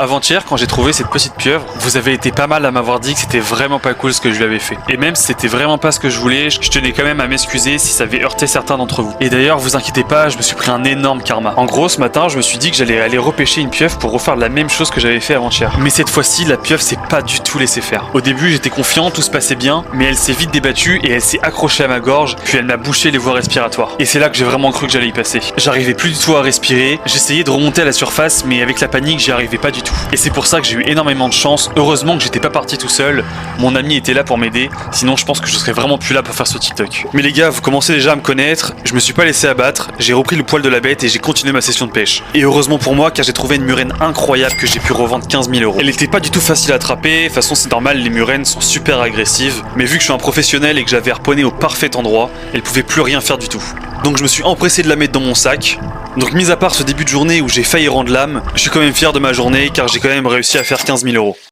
Avant-hier, quand j'ai trouvé cette petite pieuvre, vous avez été pas mal à m'avoir dit que c'était vraiment pas cool ce que je lui avais fait. Et même si c'était vraiment pas ce que je voulais, je tenais quand même à m'excuser si ça avait heurté certains d'entre vous. Et d'ailleurs, vous inquiétez pas, je me suis pris un énorme karma. En gros, ce matin, je me suis dit que j'allais aller repêcher une pieuvre pour refaire la même chose que j'avais fait avant-hier. Mais cette fois-ci, la pieuvre s'est pas du tout laissée faire. Au début, j'étais confiant, tout se passait bien, mais elle s'est vite débattue et elle s'est accrochée à ma gorge, puis elle m'a bouché les voies respiratoires. Et c'est là que j'ai vraiment cru que j'allais y passer. J'arrivais plus du tout à respirer, j'essayais de remonter à la surface, mais avec la panique, j'y arrivais pas du tout. Et c'est pour ça que j'ai eu énormément de chance. Heureusement que j'étais pas parti tout seul, mon ami était là pour m'aider, sinon je pense que je serais vraiment plus là pour faire ce TikTok. Mais les gars, vous commencez déjà à me connaître, je me suis pas laissé abattre, j'ai repris le poil de la bête et j'ai continué ma session de pêche. Et heureusement pour moi, car j'ai trouvé une murène incroyable que j'ai pu revendre 15 000 €. Elle était pas du tout facile à attraper, de toute façon c'est normal, les murènes sont super agressives, mais vu que je suis un professionnel et que j'avais harponné au parfait endroit, elle pouvait plus rien faire du tout. Donc je me suis empressé de la mettre dans mon sac. Donc mis à part ce début de journée où j'ai failli rendre l'âme, je suis quand même fier de ma journée car j'ai quand même réussi à faire 15 000 €.